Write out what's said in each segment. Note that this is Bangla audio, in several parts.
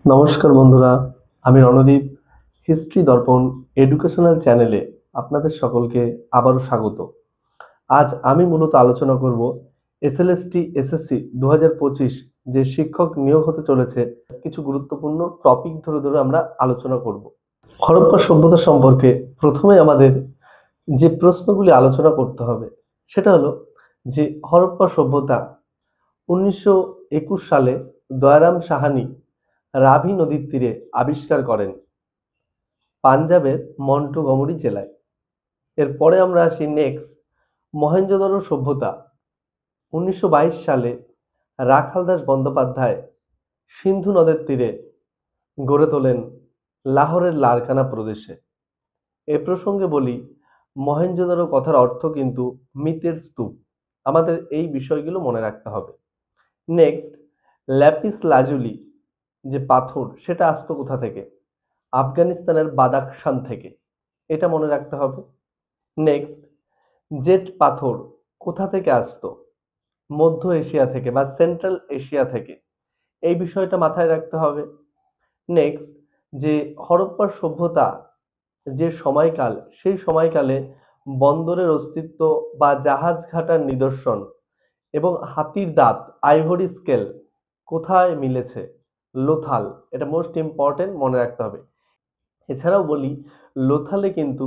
নমস্কার বন্ধুরা, আমি রণদীপ। হিস্ট্রি দর্পণ এডুকেশনাল চ্যানেলে আপনাদের সকলকে আবারও স্বাগত। আজ আমি মূলত আলোচনা করব এসএলএসটি এসএসসি 2025 যে শিক্ষক নিয়োগ হতে চলেছে কিছু গুরুত্বপূর্ণ টপিক ধরে ধরে আমরা আলোচনা করব। হরপ্পা সভ্যতা সম্পর্কে প্রথমে আমাদের যে প্রশ্নগুলি আলোচনা করতে হবে সেটা হলো যে হরপ্পা সভ্যতা 1921 সালে দয়ারাম সাহানি রাভি নদীর তীরে আবিষ্কার করেন পাঞ্জাবের মন্টগমরি জেলায়। এরপরে আমরা আসি নেক্সট, মহেঞ্জোদারো সভ্যতা 1922 সালে রাখালদাস বন্দ্যোপাধ্যায় সিন্ধু নদের তীরে গড়ে তোলেন লাহোরের লারকানা প্রদেশে। এ প্রসঙ্গে বলি, মহেঞ্জোদারো কথার অর্থ কিন্তু মিতের স্তূপ। আমাদের এই বিষয়গুলো মনে রাখতে হবে। নেক্সট, ল্যাপিস লাজুলি যে পাথর সেটা আসতো কোথা থেকে? আফগানিস্তানের বাদাখশান থেকে, এটা মনে রাখতে হবে। নেক্সট, জেট পাথর কোথা থেকে আসতো? মধ্য এশিয়া থেকে বা সেন্ট্রাল এশিয়া থেকে, এই বিষয়টা মাথায় রাখতে হবে। নেক্সট, যে হরপ্পার সভ্যতা যে সময়কাল, সেই সময়কালে বন্দরের অস্তিত্ব বা জাহাজ ঘাটার নিদর্শন এবং হাতির দাঁত আইভরি স্কেল কোথায় মিলেছে? লোথাল, এটা মোস্ট ইম্পর্টেন্ট, মনে রাখতে হবে। এছাড়াও বলি, লোথালে কিন্তু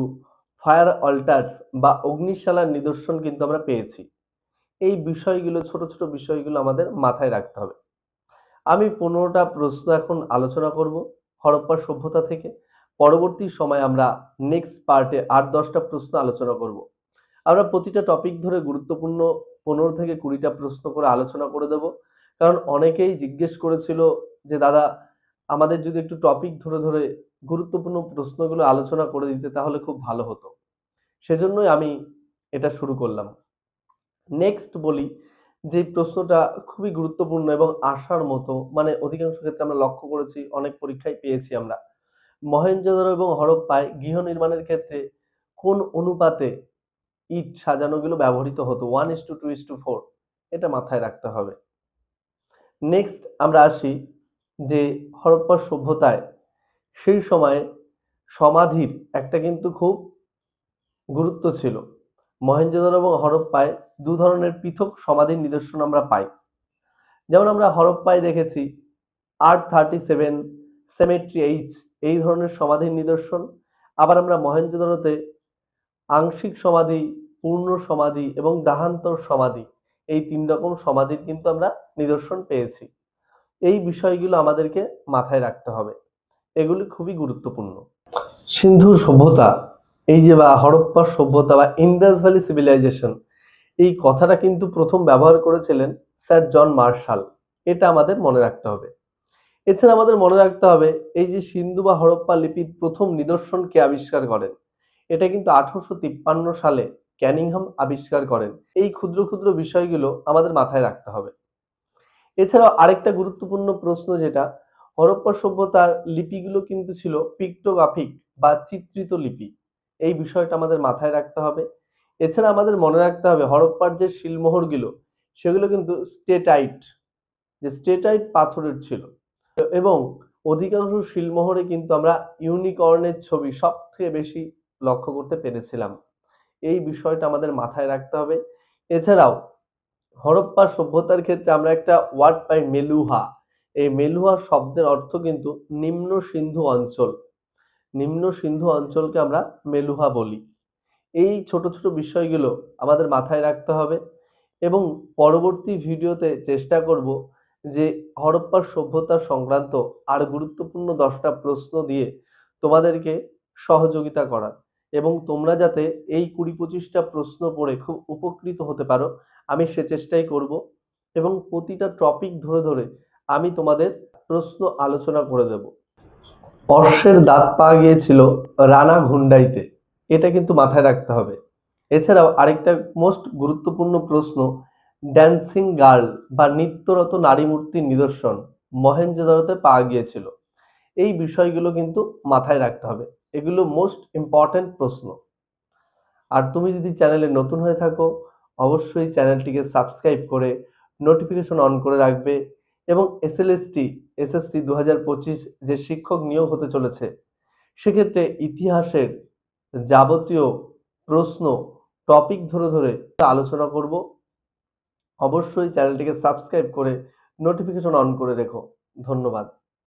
ফায়ার অল্টার্স বা অগ্নিশালার নিদর্শন কিন্তু আমরা পেয়েছি। এই বিষয়গুলো, ছোট ছোট বিষয়গুলো আমাদের মাথায় রাখতে হবে। আমি 15টা প্রশ্ন এখন আলোচনা করব হরপ্পা সভ্যতা থেকে। পরবর্তী সময় আমরা নেক্সট পার্টে 8-10টা প্রশ্ন আলোচনা করব। আমরা প্রতিটা টপিক ধরে গুরুত্বপূর্ণ 15 থেকে 20টা প্রশ্ন করে আলোচনা করে দেব। কারণ অনেকেই জিজ্ঞেস করেছিল যে দাদা, আমাদের যদি একটু টপিক ধরে ধরে গুরুত্বপূর্ণ প্রশ্নগুলো আলোচনা করে দিতে তাহলে খুব ভালো হতো। সেজন্যই আমি এটা শুরু করলাম। নেক্সট বলি, যে প্রশ্নটা খুবই গুরুত্বপূর্ণ এবং আসার মতো, মানে অধিকাংশ ক্ষেত্রে আমরা লক্ষ্য করেছি, অনেক পরীক্ষায় পেয়েছি আমরা। মহেঞ্জোদারো এবং হরপ্পায় গৃহ নির্মাণের ক্ষেত্রে কোন অনুপাতে ইট সাজানোগুলো ব্যবহৃত হতো? 1:2:4, এটা মাথায় রাখতে হবে। নেক্সট আমরা আসি যে হরপ্পা সভ্যতায় সেই সময়ে সমাধির একটা কিন্তু খুব গুরুত্ব ছিল। মহেঞ্জোদারো এবং হরপ্পায় দু ধরনের পৃথক সমাধির নিদর্শন আমরা পাই। যেমন আমরা হরপ্পায় দেখেছি R37, সেমেট্রি এইচ, এই ধরনের সমাধির নিদর্শন। আবার আমরা মহেঞ্জোদারোতে আংশিক সমাধি, পূর্ণ সমাধি এবং দাহান্তর সমাধি, এই 3 রকম সমাধির কিন্তু আমরা নিদর্শন পেয়েছি। এই বিষয়গুলো আমাদেরকে মাথায় রাখতে হবে, এগুলি খুবই গুরুত্বপূর্ণ। সিন্ধু সভ্যতা, এই যে বা হরপ্পা সভ্যতা বা ইন্দাস ভ্যালি সিভিলাইজেশন, এই কথাটা কিন্তু প্রথম ব্যবহার করেছিলেন স্যার জন মার্শাল, এটা আমাদের মনে রাখতে হবে। এছাড়া আমাদের মনে রাখতে হবে, এই যে সিন্ধু বা হরপ্পা লিপির প্রথম নিদর্শন কে আবিষ্কার করেন? এটা কিন্তু 1853 সালে ক্যানিংহাম আবিষ্কার করেন। এই ক্ষুদ্র ক্ষুদ্র বিষয়গুলো আমাদের মাথায় রাখতে হবে। এছাড়াও আরেকটা গুরুত্বপূর্ণ প্রশ্ন, যেটা হরপ্পা সভ্যতার লিপিগুলো কিন্তু ছিল পিক্টোগ্রাফিক বা চিত্রিত লিপি, এই বিষয়টা আমাদের মাথায় রাখতে হবে। এছাড়া আমাদের মনে রাখতে হবে, হরপ্পার যে শিলমোহরগুলো সেগুলো কিন্তু স্টেটাইট পাথরের ছিল এবং অধিকাংশ শিলমোহরে কিন্তু আমরা ইউনিকর্নের ছবি সবথেকে বেশি লক্ষ্য করতে পেরেছিলাম। এই বিষয়টা আমাদের মাথায় রাখতে হবে। এছাড়াও হরপ্পা সভ্যতার ক্ষেত্রে আমরা একটা ওয়ার্ড পাই, মেলুহা। এই মেলুহা শব্দের অর্থ কিন্তু নিম্ন সিন্ধু অঞ্চল। নিম্ন সিন্ধু অঞ্চলকে আমরা মেলুহা বলি। এই ছোট ছোট বিষয়গুলো আমাদের মাথায় রাখতে হবে এবং পরবর্তী ভিডিওতে চেষ্টা করব যে হরপ্পার সভ্যতা সংক্রান্ত আর গুরুত্বপূর্ণ 10টা প্রশ্ন দিয়ে তোমাদেরকে সহযোগিতা করার, এবং তোমরা যাতে এই 20-25টা প্রশ্ন পড়ে খুব উপকৃত হতে পারো, আমি সে চেষ্টাই করব এবং প্রতিটা টপিক ধরে ধরে আমি তোমাদের প্রশ্ন আলোচনা করে দেব। অশ্বের দাঁত পাওয়া গিয়েছিল রানা ঘুন্ডাইতে, এটা কিন্তু মাথায় রাখতে হবে। এছাড়াও আরেকটা মোস্ট গুরুত্বপূর্ণ প্রশ্ন, ড্যান্সিং গার্ল বা নৃত্যরত নারী মূর্তির নিদর্শন মহেঞ্জোদারোতে পাওয়া গিয়েছিল। এই বিষয়গুলো কিন্তু মাথায় রাখতে হবে, এগুলো মোস্ট ইম্পর্টেন্ট প্রশ্ন। আর তুমি যদি চ্যানেলে নতুন হয়ে থাকো, অবশ্যই চ্যানেলটিকে সাবস্ক্রাইব করে নোটিফিকেশন অন করে রাখবে এবং এসএলএসটি এসএসসি 2025 যে শিক্ষক নিয়োগ হতে চলেছে, সেক্ষেত্রে ইতিহাসের যাবতীয় প্রশ্ন টপিক ধরে ধরে আলোচনা করব। অবশ্যই চ্যানেলটিকে সাবস্ক্রাইব করে নোটিফিকেশন অন করে রেখো। ধন্যবাদ।